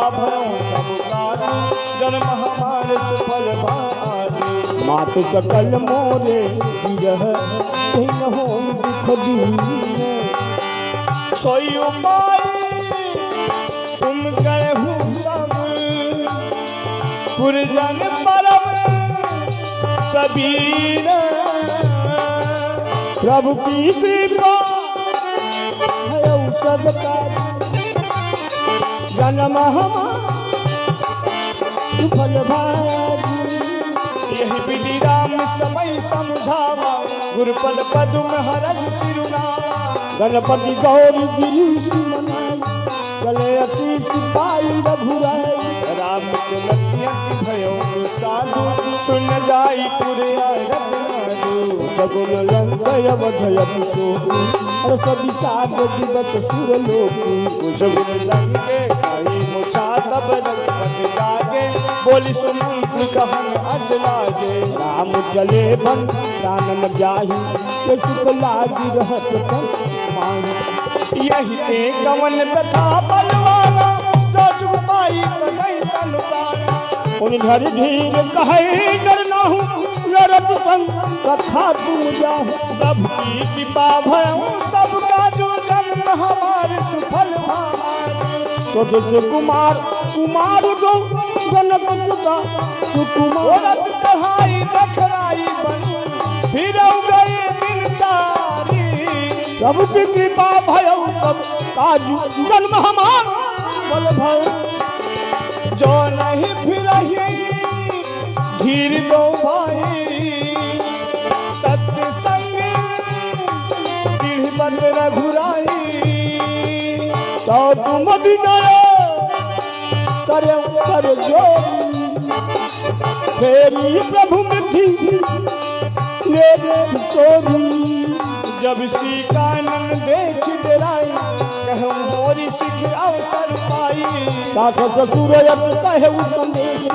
भयों सब काजू जन्म हमारे सुफल भाजू। मातु सकल मोरे विरह कहीं हो दुख दीन सोई उपाय तुम करहु सब पुरजन परम कबीर। प्रभु की कृपा है सब काज जन्म हमारा सुफल भाजू। यही विधि राम समय समझावा गुरुपद पदुम हरज सिरुनावा। गणपति गौरी गिरीश मनाई चले अति सिपाही रघुराई। रामचंद्र भयो साधु सुन जाई पुरया रत्नादु। सगुन लंकय वधयति शोकु और सभी साध दिवत सुर लोकु। सगुन लंके आई मुसा तब रघुपति जागे बोली सुमंत्र कहन अच लागे। राम चले बन प्राणन जाहि ये सुख लागी रहत तन माहि। यही ते कवन व्यथा बलवाना जो जुग पाई तकई तन पाना। उन घर धीर कहे डर नाहु लरत संग कथा तुम जाहु। प्रभु की कृपा भयं सब काजू जन्म हमारे सुफल भाजू। तो सुकुमार कुमार गो जनक सुता सुकुमार औरत चढ़ाई दखराई बन फिर गए दिन चारी। प्रभु की कृपा भयो सब काजू जन्म हमार बल भयो। जो नहीं फिर धीर दो भाई सत्य संग पीढ़ी रघुराई। तो तुम विनय करे कर जोरी फेरी प्रभु मिठी ले सोरी। जब सीकानन देख डराई कहूँ मोरी सिख अवसर पाई। सास ससुर यत कहे संदेश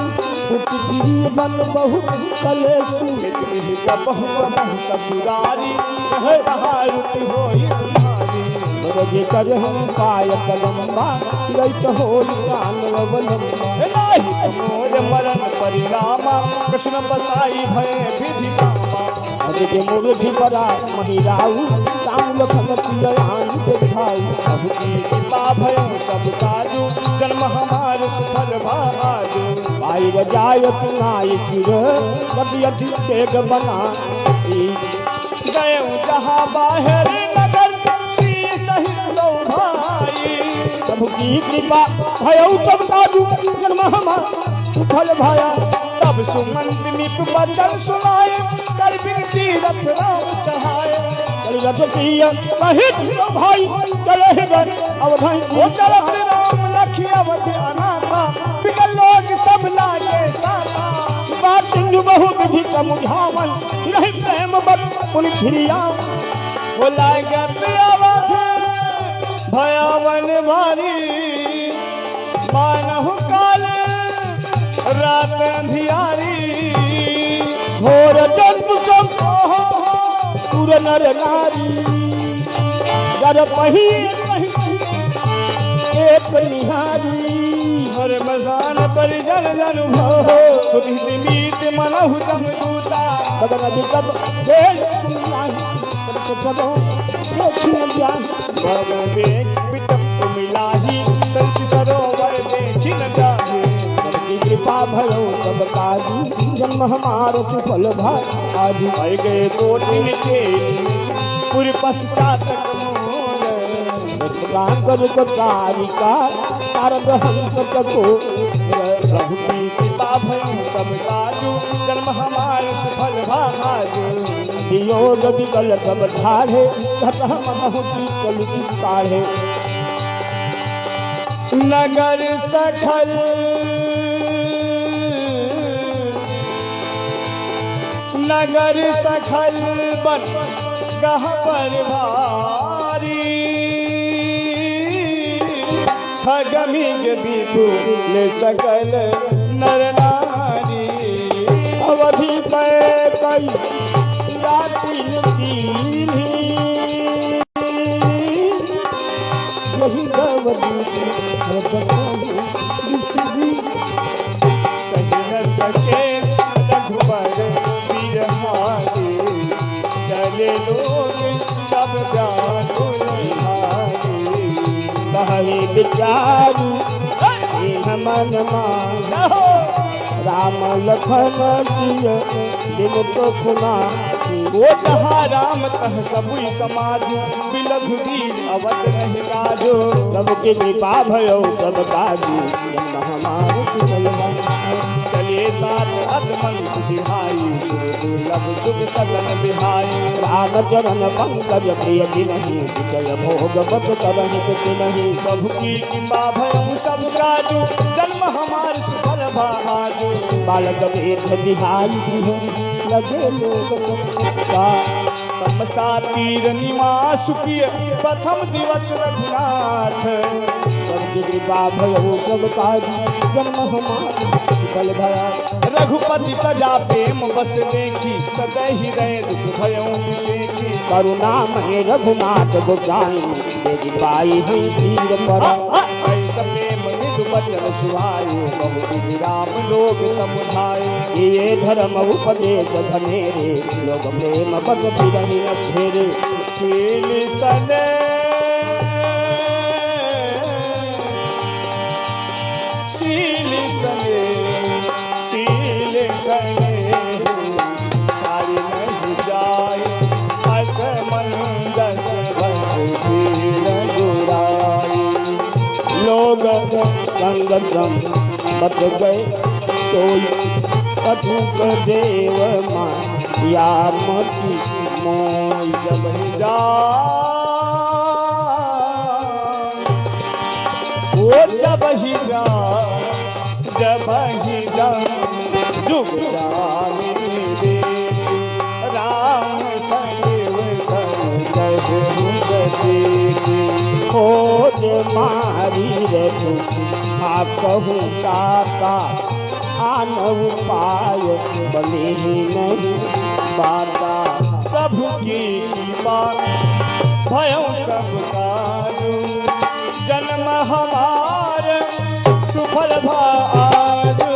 पुत्री बन बहुत कलेश। मित्र का बहु ससुरारी कहे कहा रुचि होई तुम्हारी। रजे कर हम काय कलम्बा लैत हो जान अवलंबा। नाही मोर मरण परिणामा कृष्ण बसाई भय विधि कामा। अजगे मूर्ति बड़ा महिराऊ राम लखन तिलयान देखाऊ। प्रभु की कृपा भयं सब काजू जन्म हमारे सुफल भाजू। भाई बजायत नाय चिर कदियति तेग बना गए जहाँ बाहर नगर सी सहित लो भाई। प्रभु की कृपा भयो तब काजू जन्म हमारा सुफल भाया। तब सुमंत निप बचन सुनाए कर बिनती रथ राम चढ़ाए। रथ सिया कहित भाई चले गए अवधाई। वो चलत राम लखी अवधि अनाथा बिगल लोग सब लागे साथा। बात सिंधु बहु विधि समुझावन नहीं प्रेम बत पुनि फिरिया। वो लागत अवधि भयावन भारी मानहु काल रात अंधियारी। घोर जन्म सब पुर नर नारी जर पही एक निहारी। हर मसान पर जन जन भो सुधित मीत मनहु जम दूता। बदन विकट देश नाही सबो देखिन जान। भगवान बेग बिटप मिलाही संत सरोवर देखिन जाही। कृपा भयो सब काजू जन्म हमारो सुफल भाजू। भय गए कोटि के पुर पश्चात कर कारिका तारद हंस को। प्रभु की कृपा भयं सब काजू जन्म हमारे सुफल भाजू। वियोग विकल सब ढाढ़े घट मनहु कल काढ़े। नगर सखल नगर सखल बन गहबर भारी। खगमिग विपुल सकल नर नारी। अवधि पे कई रातिन दीनी यही गव सही न सके रघुबर बिरहारे, चले लोग सब जानो निहारे। कहे विचारू मन मान राम लखन जिय दिन तो खुना वो जहाँ राम तह सबुई समाज, बिलख वीर अवध नहीं काजो। सबके कृपा भयो सब काजू जन्म हमार कुशलवा। चलिए साथ अदमंत बिहाई, दुर्लभ सुख सदन बिहाई। राम चरण पंकज प्रिय नहीं विजय भोग बत करहि कुछ नहीं। प्रभु की कृपा भयउ सब काजू, जन्म हमार सुफल भाजू। बालक वेद बिहाई गृह लगे लोग सबका। तमसा तीर निवास किय प्रथम दिवस रघुनाथ। सबके कृपा भयो सब काजू जन्म हमार कुशल भया। रघुपति प्रजा प्रेम बस देखी, सदै हृदय दुख भयउ विशेषी। करुणामय रघुनाथ गोसाई देवी पाई है तीर पर। ऐसा प्रेम निधु बचन सुहाए, बहु विधि राम लोग समुझाए। ये धर्म उपदेश धनेरे लोग प्रेम बद फिरहि न फेरे। शील सने शील सने शील सने छाई नहीं जाए, हस मन दस बस भीड़ गुराई। लोग संग संग बच गए कोई कटुक देव मां या मती मोई। जब ही जा वो जब ही जा, जब ही जा जुग जाने दे। राम सदैव संग कहु सती। खोज मारी रे तू आ कहूँ काका आनव पाय बने ही नहीं बाता। प्रभु की कृपा भयउ सब काजू, जन्म हमार सुफल भाजू।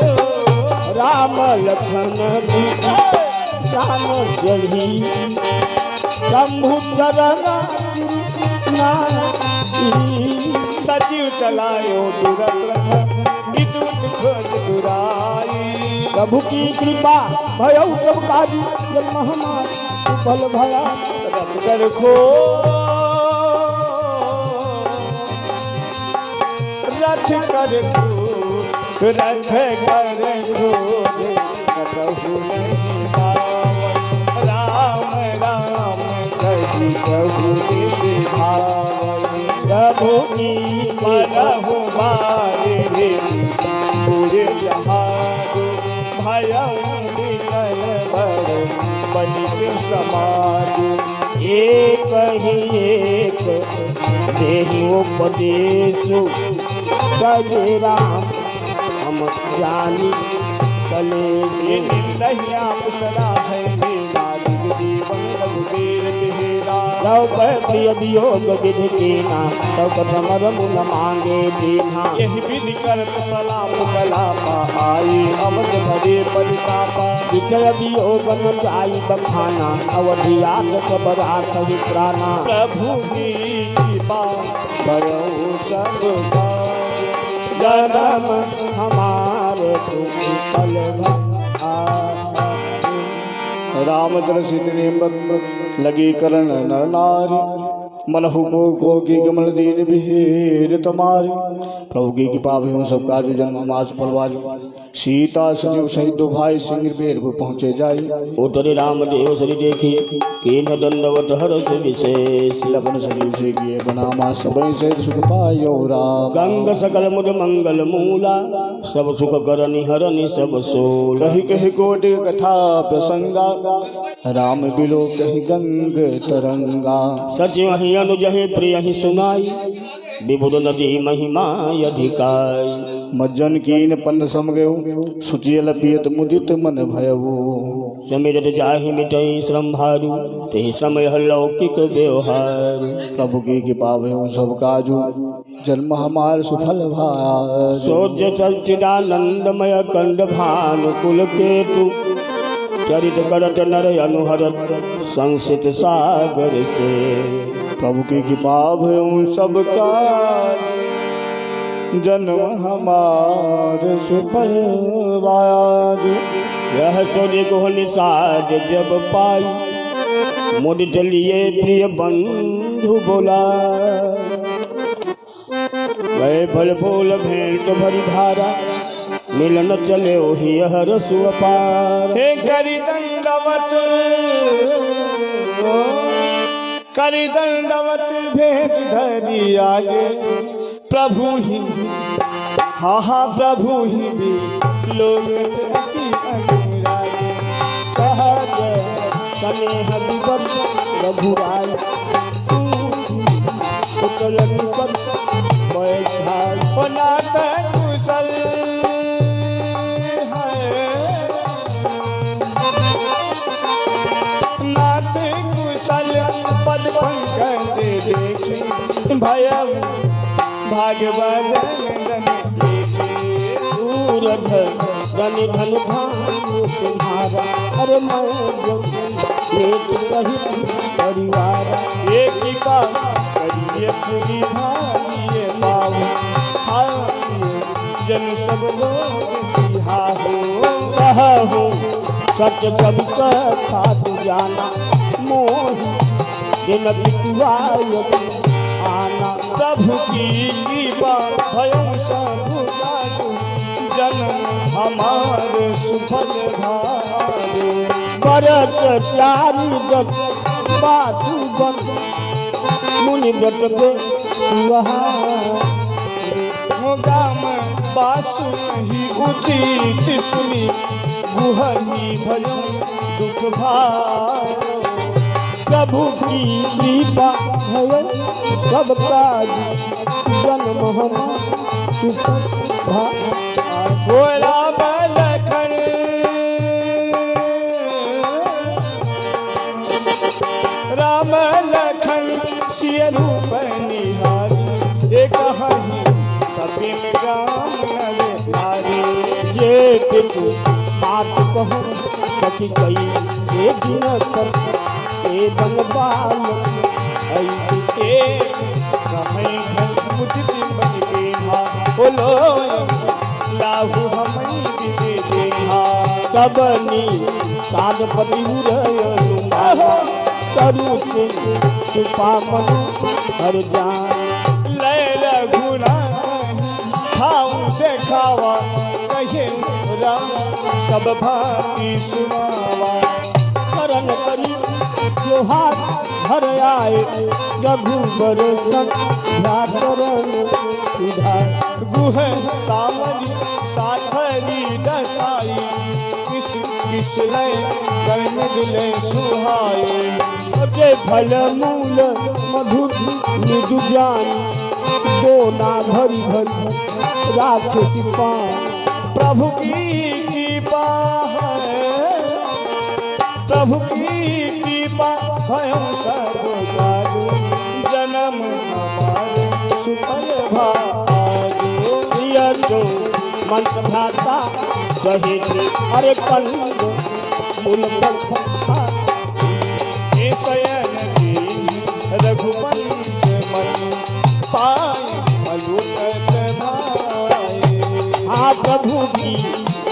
राम लखन राम जही शंभु चरण सजीव चलायो दुरत रथ, विद्युत खोज दुराई। प्रभु की कृपा भयो सब काजू जन्म हमार कुशल भया। रथ कर खो रथ कर खो रथ कर खोज, कतहु नहीं पावन। राम राम कही कहु भावई। प्रभु की मनहु मारे पूरे जहाज, भयउ निकल बर बनिक समाज। एक ही एक देहि उपदेश कहे राम हम जानी चले। ये नहीं आप सदा है मेरा, जीवन रघुवीर बिहेरा। द्रौपदी वियोग विधि कीना द्रौपद मर मुन मांगे दीना। यही विधि करत प्रलाप कलापा, आई अवध भरे परितापा। विषय वियोग न जाई बखाना अवधियात सब रात ही प्राणा। प्रभु की कृपा भयउ सब काज, जन्म हमारे कुशल भया। राम दर्शित लगी करण नर नारी, मनहु को की कमल दीन बिहेर तुम्हारी। प्रभु की कृपा भी सब काज जन्म हमास परवाज। सीता सजीव सहित दो भाई सिंह बेरपुर पहुँचे जाई। उतरे रामदेव सरी देखी कीन दंडवत हरस विशेष। लखन सजीव से किए बनामा सबई से सुख पायो राम। गंग सकल मुझ मंगल मूला सब सुख करनि हरनि सब सोल। कही कही कोटि कथा प्रसंगा, राम बिलो कही गंग तरंगा। सच वही अनुज प्रिय ही सुनाई विबुध नदी महिमा अधिकाई। मज्जन कीन पंद सम गयो, सुचियल पियत मुदित मन भयऊ। समिरत जाहि मिटई श्रम भारू तेहि समय लौकिक व्यवहार। प्रभु की कृपा भयऊ सब काजू, जन्म हमार सुफल भाया। सोच सच्चिदानंदमय कंड भानुकुल केतु चरित करत नर अनुहरत संसित सागर से। प्रभु की कृपा भयं सब काज जन्म हमार सुफल भाया। यह सूर्य को निषाद जब पाई मुड़ चलिए प्रिय बंधु बोला। गए फल फूल भेंट भरी धारा मिलन चले ओहि हर सुअपार। हे करि दंडवत भेंट धरी आगे प्रभु ही हा प्रभु ही भी लोग अति अनुरागे। सहज स्नेह विपद रघुराय पुत्र विपद बैठाय। ओ नाथ कुशल है नाथ कुशल पद पंकज देखे भयम भागवत सूरध धन धन भानु तुम्हारा। अरे मैं सहित परिवार एक का करिए पूरी भाइये बाबू खाइए जन सब लोग सिहा हो सच कवि कथा तू जाना मोहि दिन बितुआय आना। प्रभु की कृपा भयं सब काजु जन्म हमारे सुफल भारे। बरत चारी गत बातु बन मुनि व्रत पे गाम बासु ही उचित सुनी गुहरी भयं दुख भार। प्रभु की कृपा भय सब काज जन्म हमार सुफल भार। भोला बलखन राम लखन सिय रूप निहारी। एक हही सभी में राम नर नारी। ये पितु बात कहूँ सखी कई ये दिन कर ए बनवाल ऐसे कहीं मुझे बन के हाँ बोलो लाहू हमें दे दे हाँ। तबनी साधपति तरु कृपा मनु हर जान। लैल घुना खाऊं देखावा कहे राम सब भांति सुनावा। करण करी जो हाथ भर आए रघुबर संग व्याकरण सुधार। गुह सावरी साथरी दसाई किस किस लय कर्म दिले सुहाए। जे फल मूल मधुर निज ज्ञान दोना भरी भरी राख सिपान। प्रभु की कृपा है प्रभु की कृपा भयं सब काजु जन्म हमारे सुफल भाग्य। प्रिय जो मंत्र भ्राता सहित अरे कंद मूल शयन की रघुवंश मन पाए अलूट भाई। हाँ प्रभु की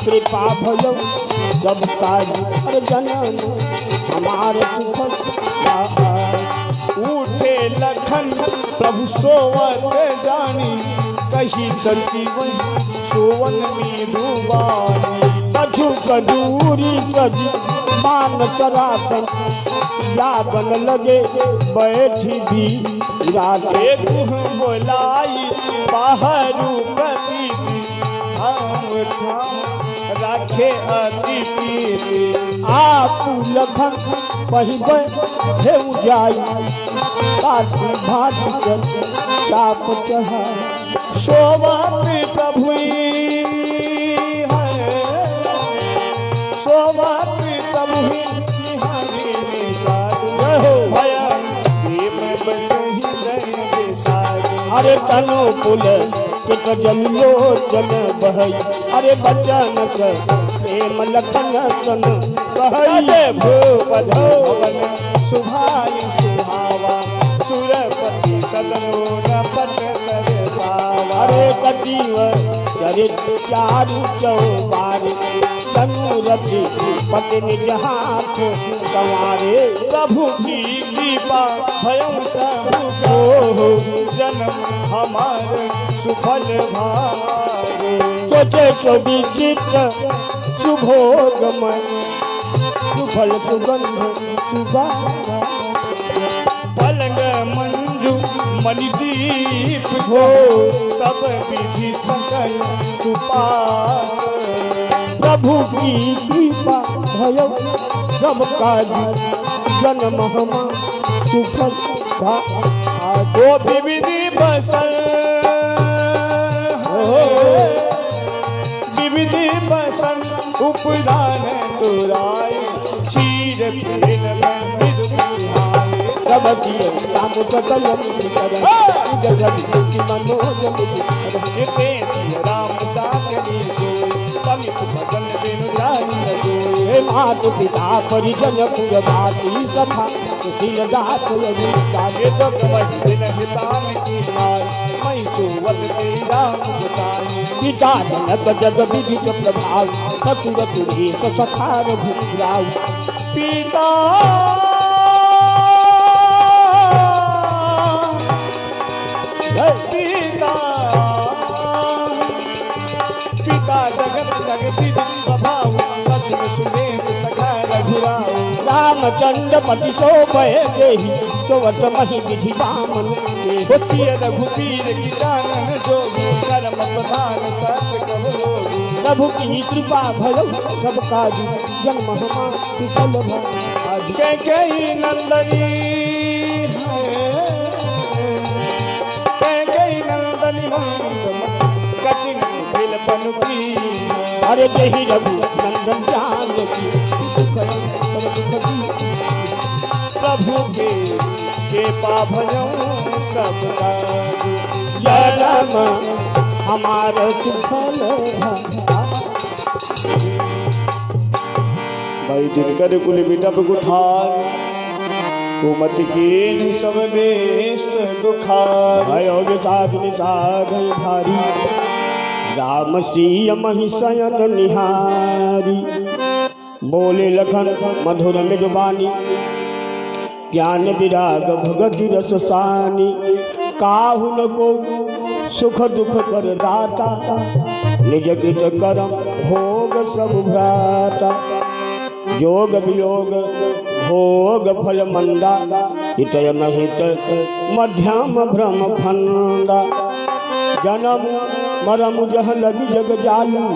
कृपा भयो जब काज हर जन्म हमारे सुफल उठे लखन प्रभु सोवत जानी कही संजीवन सोवन में डूबानी। कछु कदूरी कजी मान चरासन यागन लगे बैठी भी राधे। तुह बोलाई बाहरू पति हम ठाम राखे अति प्रीति। आप लखन पहिबे हेउ जाई काटी भाट चल चाप चढ़ा। शोभत प्रभु है शोभत प्रभु हरि निषाद। भयं प्रेम बसहि दय बेसार। अरे तनु पुल चित जलोचन बहई अरे बचन प्रेम लखन सन बहई भूपध सुभाई सुहावा सुरपति सदनो न पट कर पावा अरे सजीव चरित चारु चौबार तनु रति पति निज हाथ संवारे प्रभु की कृपा भयं सब हो जन्म हमारे सुफल भारे सोचे तो विचित्र शुभोगमय सुफल सुगंध सुबार पलंग मंजू मणिदीप हो सब विधि सकल सुपास प्रभु की कृपा भयो सब काज जन्म हमा सुफल वो विविधि बसल विविधि बसल उपदान तुराय क्षीर पीर विदु बिहाय सब राम सकल जिते राम साकरी सोय समित भजन बिनु जानी सोय हे मातु पिता परिजन पुर भाती सखा सुशील दास ये तो कवच दिन हितान की हाय मई सुवत ते राम बताई पिता जनक जग विदित प्रभाव ससुर तुरी सखार भुराव पिता पिता पिता जगत जगति प्रभाव सत्य सुदेश सखा रघुराव रामचंद्र पति शोभय देहि चौवट मही विधि वामन बसिय रघुपीर किसानन जोगी कर्म प्रधान सत्य कहो प्रभु की कृपा भयो सब काज जन्म हमा कुशल भाज कई नंदनी कई नंदनी कठिन बिल पनुकी अरे देहि रघु नंदन जान की प्रभु के पाभयों सब काज जन्म हमार कुशल भाई दिन कर कुल बिटप गुठार कुमत की सब देश दुखार भयो निषाद निषाद भारी राम सिय मही शयन निहारी बोले लखन मधुर मृदुबानी ज्ञान विराग भगति रस सानी काहु न को सुख दुख कर दाता निज कृत करम भोग सब भ्राता योग वियोग भोग फल मंदा हितय नहित मध्यम भ्रम फंदा जन्म मरम जह लगी जग जालू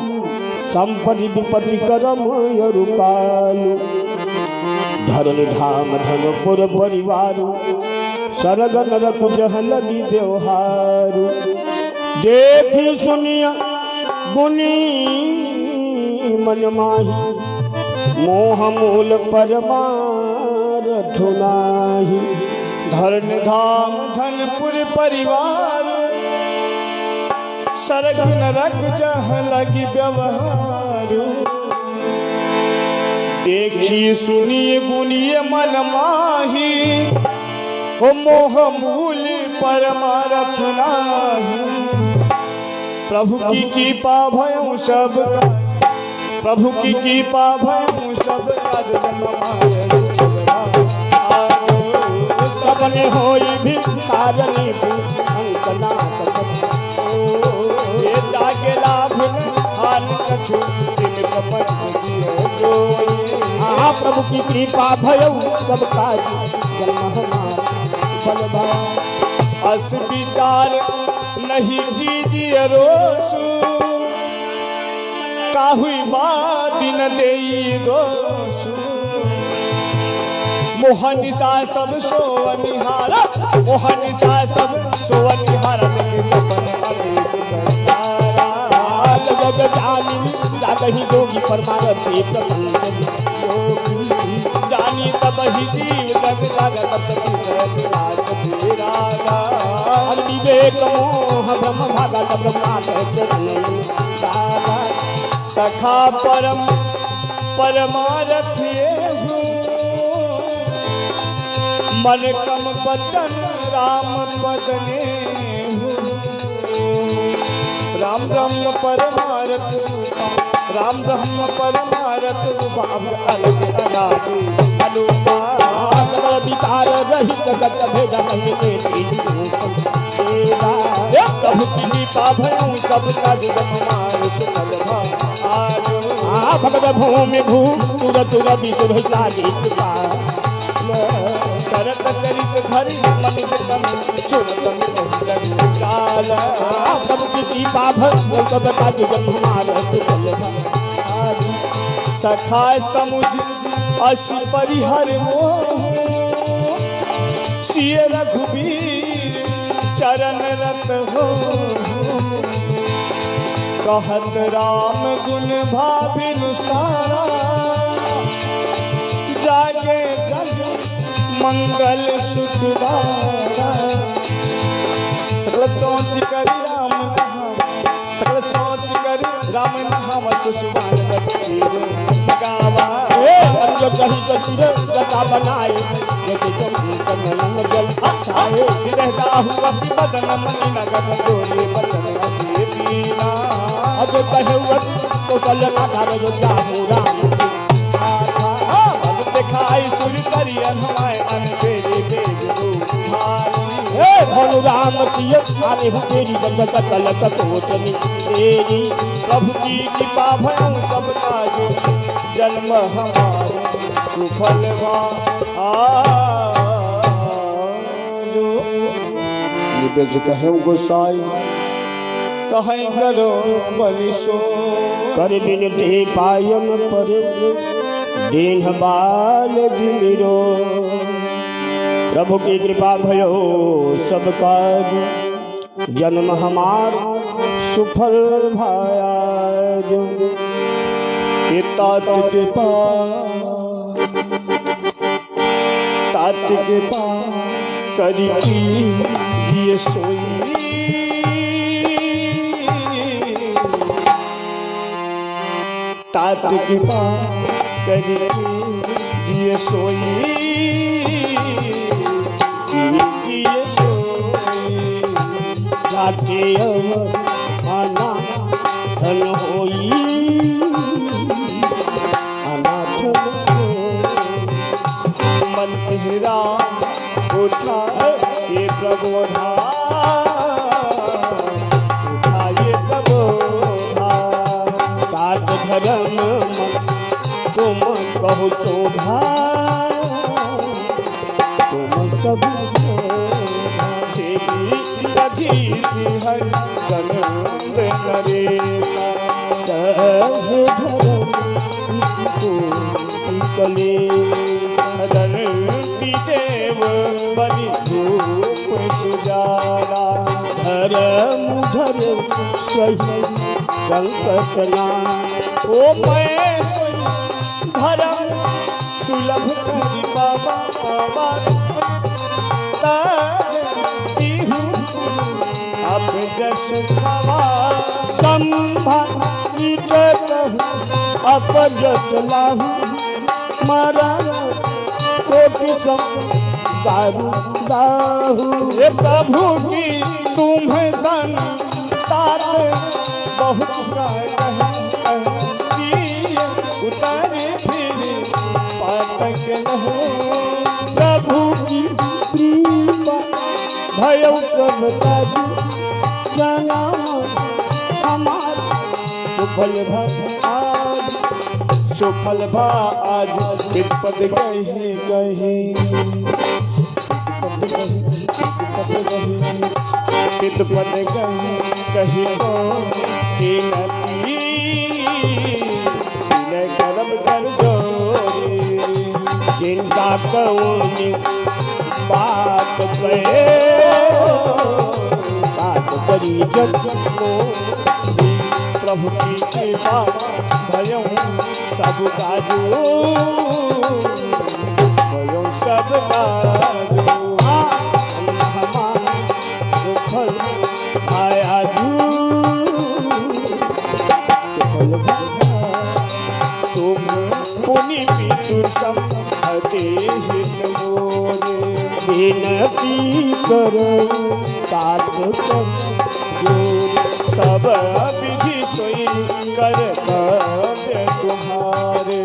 संपत्ति विपत्ति करम यरुकालू धरन धाम धनपुर परिवारू सरग नरक जह लगी व्यवहारू देखी सुनिया गुनी मन माही मोह मूल परमार धुनाही धर्म धाम धनपुर परिवार सरग नरक जह लगी व्यवहार देखिए सुनिए गुनिए मन माही हो मोह मूल परमारथ नाही प्रभु की कृपा भयं सब प्रभु की कृपा भयं सब काज सबने होई भी कारणी अंकना ये जागे लाभ हान कछु दिन कपट जियो जोई प्रभु की कृपा भयो सब काज जन्म हमार फल भा अस विचार नहीं दीजिए रोसु काहुई बात न देई दोसु मोहनिसा सब सोवनिहार मोहनिसा सब सोवनिहार देखे सपन अनेक बंदारा जग जानी लागही जोगी परमारथी प्रसन्न जानी तब ही जीव लग लग तब तक राज तेरा हर विवेक मोह ब्रह्म भागत ब्रह्मा दादा सखा परम परमारथ ये हूँ मन कम बचन राम पदने हूँ राम ब्रह्म परमारथ राम ब्रह्म परमारथ रूपाभ अलग अनादि अनुपा सकल विकार रहित गत भेद प्रभु की कृपा भयं सब काज हमार सुफल भाज भगत भूमि भू तुर तुर विदुर लालित करत चरित धरि मन कम सुरत काल प्रभु की कृपा भयं सब काज हमार सुफल भाज सखा समुझ अस परिहर मोह सिय रघुबीर चरण रत हो कहत राम गुण भाविनु सारा जागे जग मंगल सुखदारा सकल सोच करि राम नाम सकल सोच करि राम नाम सुसुमान बच्ची गावा कहीं कतिर गता बनाए जल आए रहता हुआ बदन मनी नगर गोरे बचन अति पीना अब कहे तो कल आधार जो राम राम भगत दिखाई सुर करियन हमारे अनबेरी बेग भाई भनु राम की आने हूँ तेरी जगत कल कतोतनी तेरी प्रभु की कृपा भयं सब काजो जन्म हमारे सुफल जो ये बेच कहे गोसाई कहीं करो बलिसो कर बिनते पायन पर दीन बाल गिरो प्रभु की कृपा भयो सब काज जन्म हमार सुफल भाया जो तात के पास तात के पास करी की जिए सोई तात के पास करी की जिए सोई जिए सोई जाते आना धन होई मन तेरा उठा ये प्रबोधा उठा ये प्रबोधा सात धर्म तुम कहो शोभा तुम सब हर गनंद नरेशा कले देव बलि रूप सुजारा धर सही संकटना ओ मैं धर्म सुलभ करी बाबा बाबा अब जस छवा संभालित अपजत लाहू मारा कोटि दारू दाहू ये प्रभु की तुम्हें सन तात बहुत उतारे फिर पातक नहीं प्रभु की कृपा भयउ करता जना हमार सुफल भा आज विपद गही विपद गही कही को की नती करब कर जोरी जिनका कौन बात पे बात करी जग को प्रभु की कृपा भयं सब काजू भयं सब काजू हमारा सुफल आया तुम पुनि पितु संहते हित मोरे विनती कर तात सब विधि सोई कर कर्तव्य तुम्हारे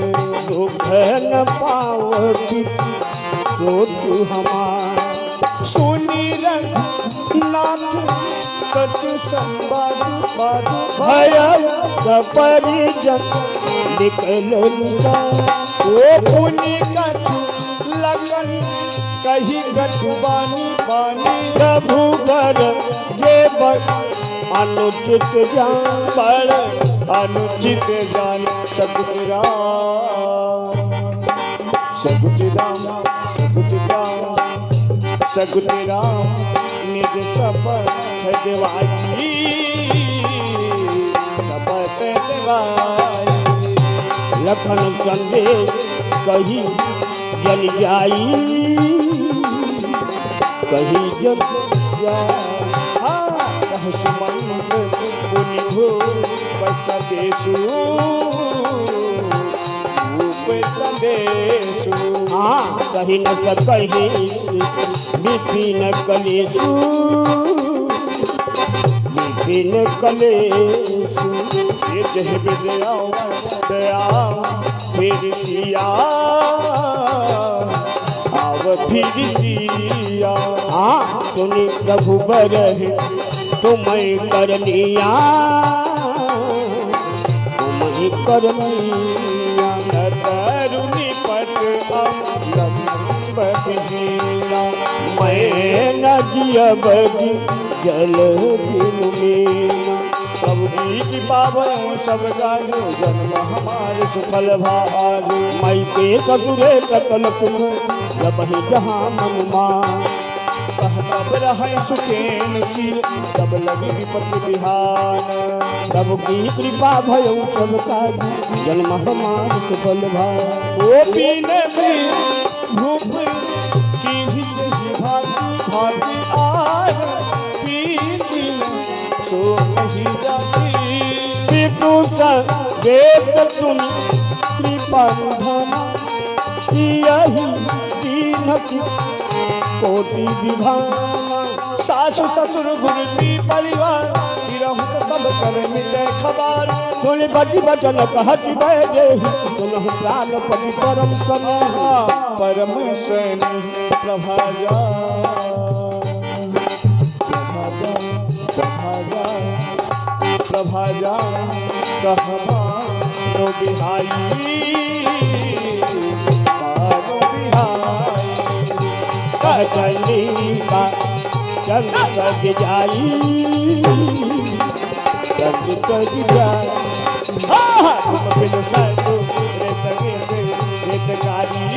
दुख न पावती तो हमार सुनी रघुनाथ सच संवाद भय परिजन निकल ओ पुनि कछु लगन कही गठुबानी बानी प्रभु कर जे अनुचित जान पर अनुचित जान सकुच राम सकुच राम सकुच राम सकुच राम निज शपथ दिवाई शपथ दिवाई लखन संदेश कही जल जाई कही जल जाई सुमंत्र पुनि भो संदेशु संदेशु कही न कही विपिन कलेशु विपिन कलेशु ये जह विद्याओ फिर सिया आव फिर सिया सुनी प्रभु बरहे तुम्हें करनिया तुम्हें करनिया तरुणी पट अम्बीरा मैं न जियब जल में सब की पावन सब गाजो जन्म हमारे सुफल भाज मई के ससुरे सकल तुम जब ही जहाँ मनुमा तब रहे सुखेन सिर तब लगी विपत्ति बिहान तब की कृपा भयो सब काज जन्म हमार सुफल भाज ओ पीने में धूप की भी जही भांति भांति आज पीन सो नहीं जाती पितु देव तुम कृपा धन यही दीन की कोटि विधान सासु ससुर गुरुजी परिवार गिरहु सब कर मिटे खबर सुन बची बचन कहती बजे सुन प्राण पति परम समय परम सनी प्रभाजा प्रभाजा कहमा नो बिहाई चली का चंद कज जाई चंद कज जाई तुम बिन सासु रे सगे से हितकारी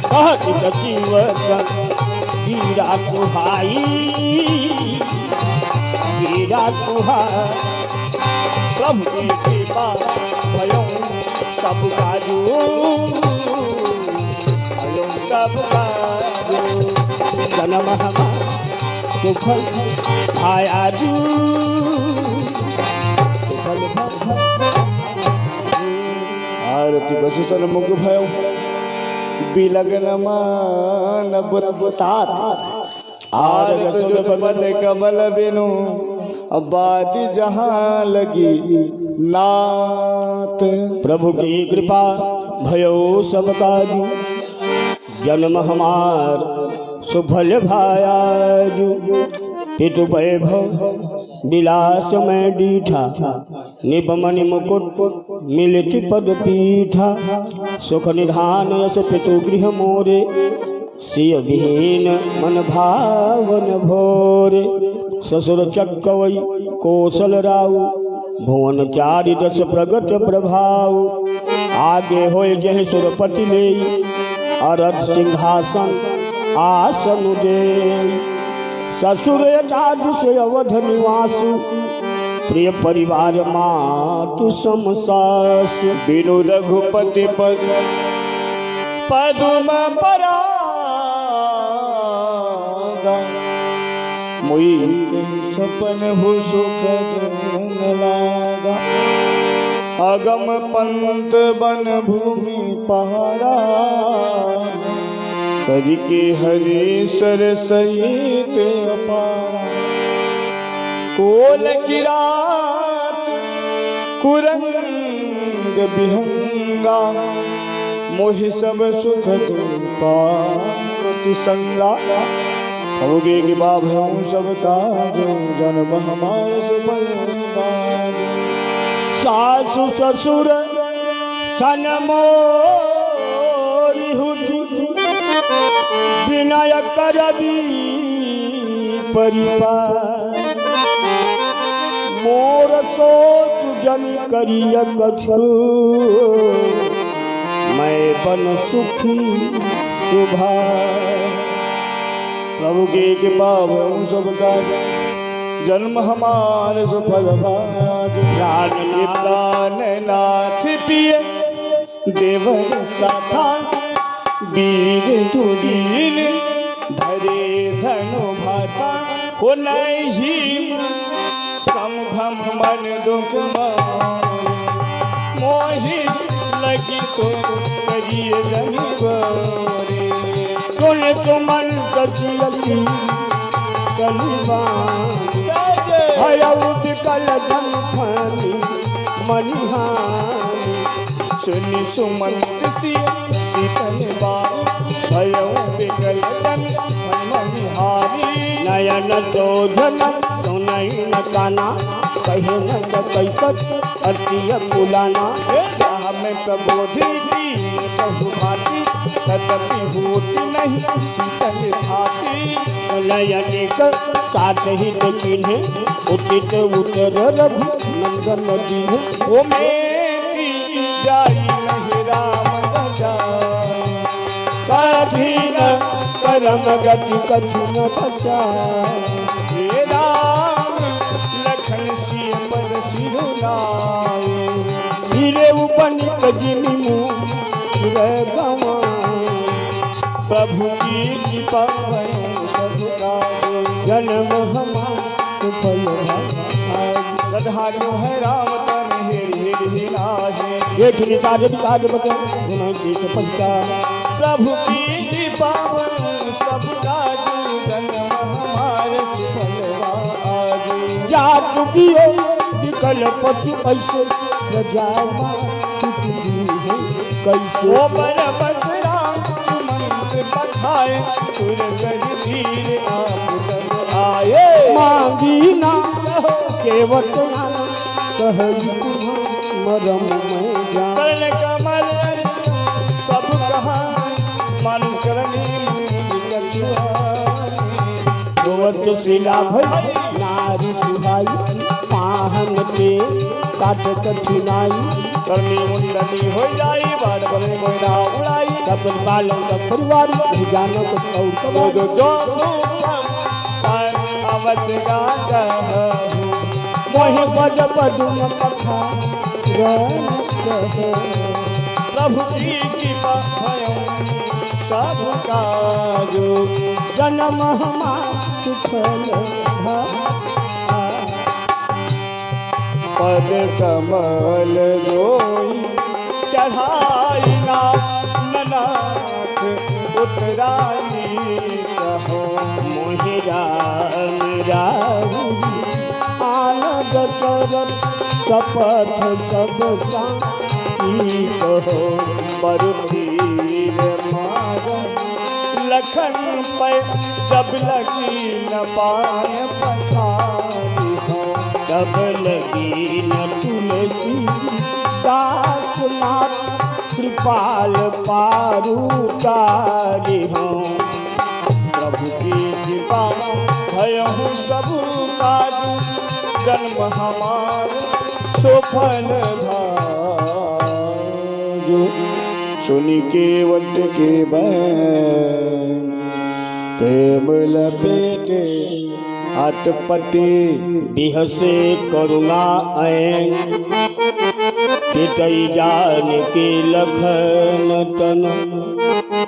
कहत जीवन गिरा कुहाई गिरा कुहाई प्रभु की कृपा भयो सब काजू भयो सब काजू जन्म हमार सुफल आया जू सुफल आरती बसी सन मुख भयो बिलगन मान बुतात आरत जो पद कमल बिनु बात जहाँ लगी नात प्रभु की कृपा भयो सब काजू जन्म हमार सुफल भायाजू पितु वैभव विलास में डीठा निपमणि मुकुट मिलित पद पीठा सुख निधान यश पितु गृह मोरे सिय विहीन मन भावन भोरे ससुर चक्कवई कौशल राउ भुवन चारि दस प्रगट प्रभाव आगे होय जह सुरपति ले अरथ सिंहासन आसन दे ससुर एकाद से अवध निवासु प्रिय परिवार मातु समसास बिनु रघुपति पद पदुम पराग लागा मोई के सपन हो सुखद न लागा अगम पंत बन भूमि पहारा करके हरीश्वर सहित अपारा कोल की रात कुरंग विहंगा मोहि सब सुख पाति संगा होगे कि बाब हूँ सब काज जन्म हमारे सफल बाज सासु ससुर सन मोरी हुटी विनय करबी परिवार मोर सोच जन करिय कछु मैं बन सुखी शुभा प्रभु के कृपा भयउ सब काज जन्म हमारे सफल बाज प्राणनाथ पिय देवर साथा वीर तुरीन धरे धनु भाता हो नहीं समभम मन दुख मोहि लगी सो करिए जनिवारे तोने तो मन कचियसी कलिबान भयउ विकल धन फानी मनिहानी सुनि सुमंत शीतल बार भयउ विकल धन मनिहारी नयन जोधन तो नयन काना कहे न कैकत अर्तिय बुलाना में प्रबोधि की बहु भांति तदपि होती नहीं शीतल छाती नयन साथ ही तो चिन्हे उचित उत्तर रघु नंदन दीन वो मेरी जाई नहीं राम जाए कठिन करम गति कठिन बचाए राम लखन सिय पर सिरुलाए हीरे उपनित जिमि मुँह गवाए प्रभु की कृपा सब काज जन्म हमार फल गधार्यो है राम तन हेर हेर लाजे ये खिलता जब काज बचे गुनाह की तपस्या प्रभु की कृपा सब काज जन्म हमारे फल आज जा चुकियो विकल पति ऐसे रजामा चुकी है कैसे वो पर बसरा सुमंत पठाए सुर शरीर आप तब आए मांगी ना केवट नाना कहई मरम में जा चरण कमल सब कहा मानुष करनी भगवत शिला भई नारी सुहाई पाहन पे काट कठिनाई करनी मुंडनी हो जाई बाढ़ बने मोइना उड़ाई सब बालों का परिवार जानो कुछ और जो जो अवच गाता मोहि बज पदुम कथा प्रभु की कृपा भयं सब काज जन्म हमार सुफल पद कमल जोई चढ़ाई नाथ उतराई कहो मोहि राम राहु आनंद चरण शपथ सब साई कहो मरुधीर मार लखन पे जब लगी न पाय पखारी हो तब लगी न तुलसी दास नाथ कृपाल पारू तारी हो प्रभु की कृपा भयहु सब काज जन्म हमार सोफल भाजो सुनि के वट के बैन प्रेम लपेटे अटपटे बिहसे करुणा ऐन पितई जान के लखन तन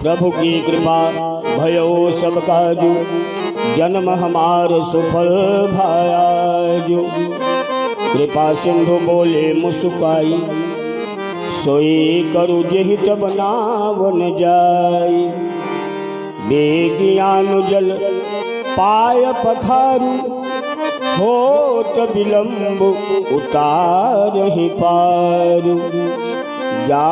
प्रभु की कृपा भयो सब काजू जन्म हमार सुफल भाया जो। कृपा सिंधु बोले मुस्काई, सोई करु जेहि तब नावन जाई। बेगियान जल पाय पखारु, होत विलंब उतारहि पारु। जा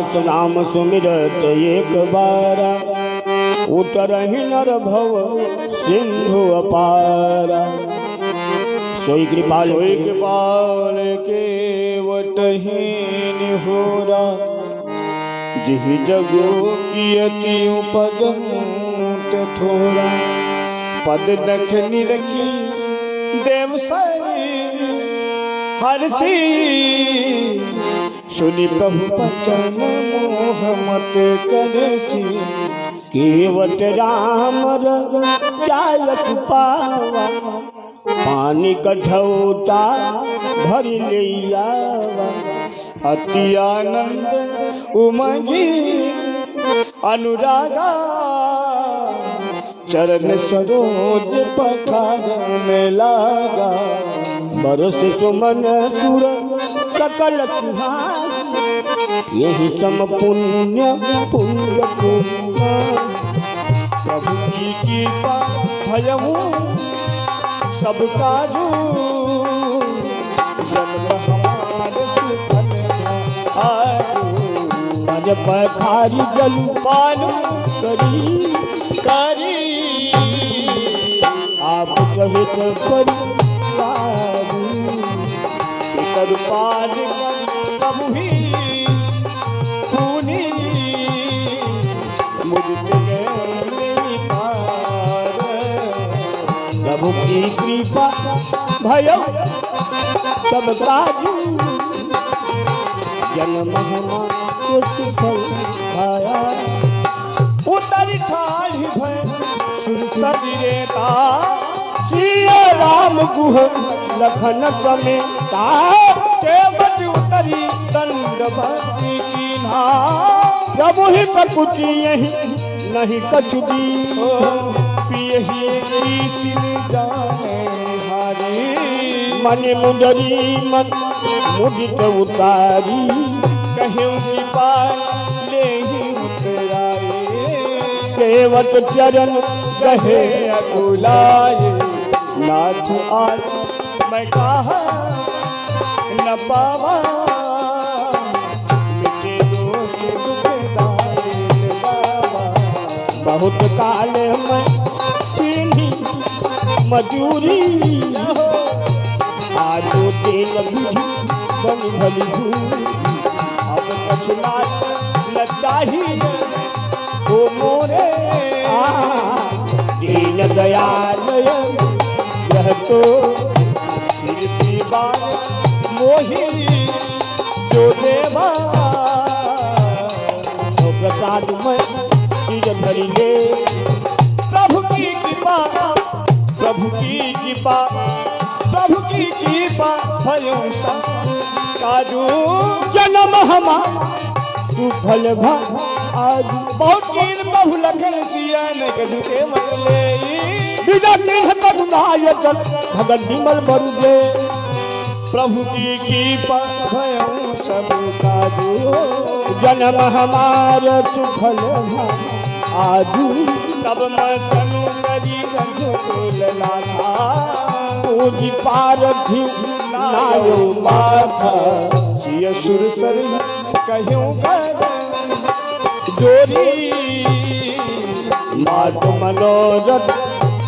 सुनाम सुमिरत एक बारा, उतरहि नर भव सिंधु अपारा। सोई कृपाल के वटहि निहोरा, जिहि जगो कियति पद थोड़ा। पद दखनी रखी देव सरी हरसी, सुनि प्रभु बचन मोह मत करसी। केवट राम जायक पावा, पानी कठौता भर लियावा। अति आनंद उमगी अनुरागा, चरण सरोज पखारन लागा। बरस सुमन सुर सकल तिहारी, यही सम पुण्य पुण्य को। प्रभु की कृपा भयमु सब काजू, जन्म हमार सुफल आजू। पद पखारी जल पान करी करी, आप सहित परिवार। कर पार प्रभु ही खूनी, मुझते गए पार। प्रभु की कृपा भयो सब काजू, जन्म हमार सुफल भाया। उतर ठाढ़ी भय सुर सदिरेता, सिया राम गुह लखन समेता। केवट उतरी दंडवती चिन्हा, प्रभु ही ककुति यही नहीं कछुदी। पियही सिन जाने हारी, मन मुंदरी मन मुदित उतारी। कहीं की पार ले ही उतराए, केवट चरण गहे अकुलाए। नाथ आज मैं कहा न पावा, मिटे दोष दुखदाई बाबा। बहुत काल में पीढ़ी मजूरी, आजो तेल बुझी बन भली भूरी। अब कछुना न चाहिए वो मोरे, दीन दयाल यह तो फिर भी बात मोही जो देवा। तो प्रसाद में सिर धरी ले, प्रभु की कृपा प्रभु की कृपा प्रभु की कृपा भयो सब काजू। जन्म हमार सुफल भाजू। बहुत चीर बहु लखन सियान के मरले, बिना निह करुणायक भगत विमल मरुगे। प्रभु की कृपा भयो सब काजू। जन्म हमार सुफल आजू। तब मैं चलू करी रघुकुल लाथा, पूजी पारथी नायो माथा। सिय सुर सर कहूँ कर जोरी, मात मनोरथ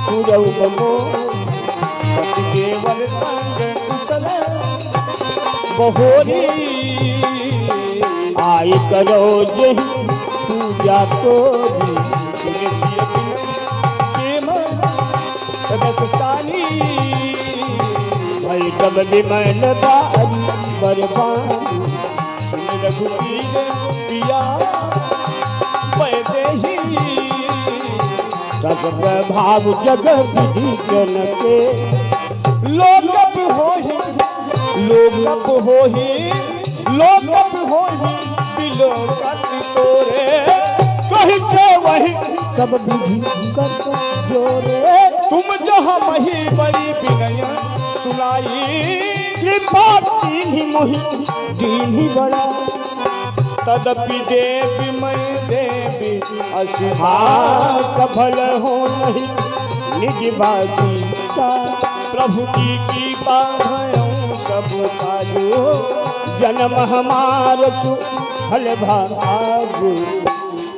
पुरौ बनो। पति केवल संग कुशल बहोरी, आई करो जही पूजा तोरी। भई तब विमल बारी बरबारी। रघुवीर पिया पैदेही, सब प्रभाव जगत विधिजन के। लोकप होहि लोकप होहि लोकप होहि बिलोकत तोरे। कही के वही सब विधि कर जोरे। तुम जहाँ मही बड़ी विनय सुनाई, कृपा दीन्ही मोहि दीन्ही बड़ा। तदपि देवी मैं देवी असिहा, सफल हो नहीं निज बाजी का। प्रभु की कृपा भयं सब काजो, जन्म हमार तू फल भागु।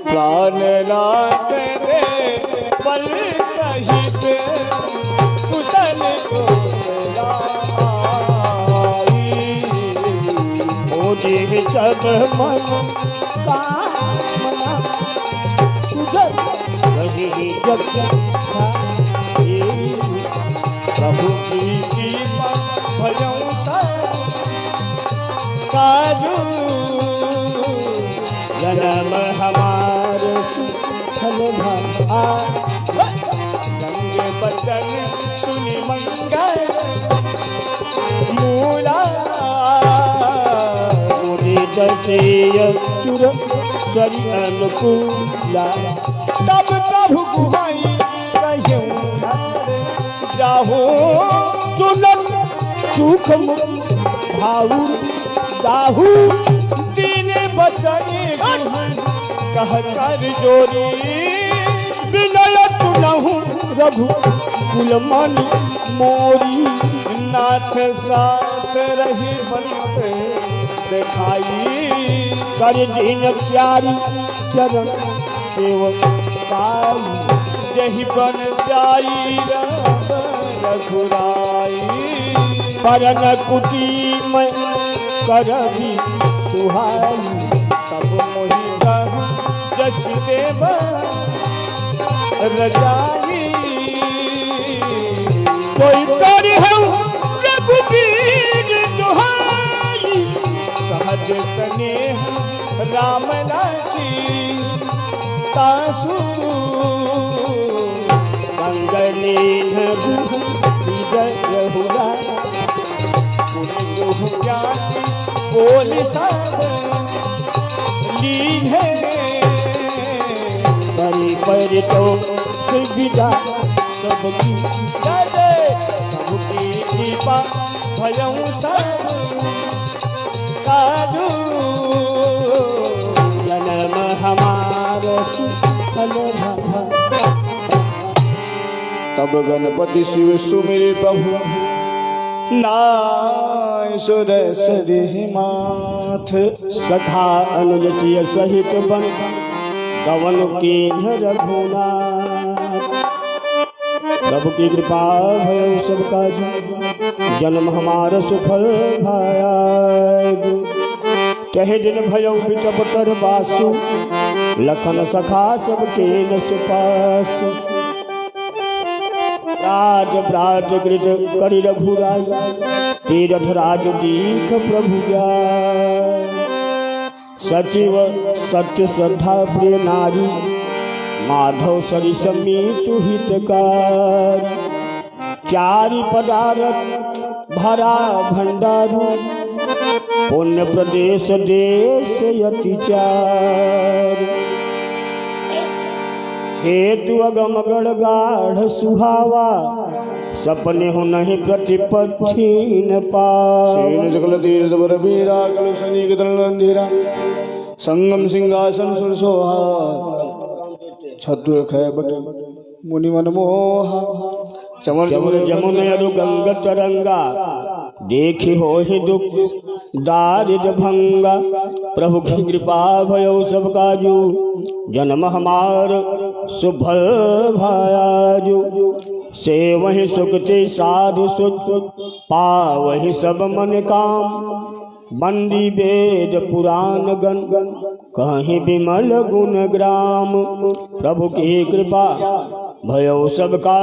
प्राणनाथ दे बल सहित कुशल को मोदी सब मन कामना तुझ रही जग प्रभु की कृपा भयं सब काजो। जन्म हमार सुफल भाग। गंगे बचन सुनि मंगल मूला, चुर चरि अनुकूला। तब प्रभु कुहाई कह्यूं जाहू, सुनत सुख भाऊ दाहू। दीन बचन कह कर जोरी, विनय तुलहु रघु कुलमणि मोरी। नाथ साथ रही बनत दिखाई, कर दीन प्यारी चरण सेवकाई। यही बन जाई रघुराई, परन कुटी में करबी सुहाई। तब मोहि कहु जस देव रजाई, कोई कर हम रघुबीर दुहाई। सहज स्नेह राम लागी तासु, मंगले रहुरा ज्ञान बोल सब लीन है। परि पर तो सुविधा सबकी। प्रभु की कृपा भयं सब काजू। जन्म हमार सुफल भाग। तब गणपति शिव सुमिर प्रभु, नाय सुदर्शन माथ। सखा अनुज सिय सहित बन गवन के रघुनाथ। प्रभु की कृपा भयो सब काज, जन्म हमार सुफल भाया। तहे दिन भयो बिटप कर बासु, लखन सखा सबके न सुपासु। राज ब्राज कृत करि रघुराज, तीरथ राज दीख प्रभु जाय। सचिव सत्य श्रद्धा प्रिय नारी, माधव सरि समीत हितकार। चारि पदारथ भरा भंडारू, पुण्य प्रदेश देश यति चार। हेतु अगम गण गाढ़ सुहावा, सपने हो नहीं प्रतिपक्षी न पावा। सकल तीर्थ बर बीरा कल सनीक तल रंधीरा, संगम सिंहासन सुर सोहा। छद्म खय बट मुनि मन मोहा, चमर चमर जमुन अरु गंग तरंगा। देखी हो ही दुख दारिद भंगा। प्रभु की कृपा भयो सब काजू, जन्म हमार सुफल भायाजू। से वही सुखते साधु सुख, पावहि सब मन काम। बंदी वेद पुराण गण, कहीं विमल गुण ग्राम। प्रभु की कृपा भयो सब का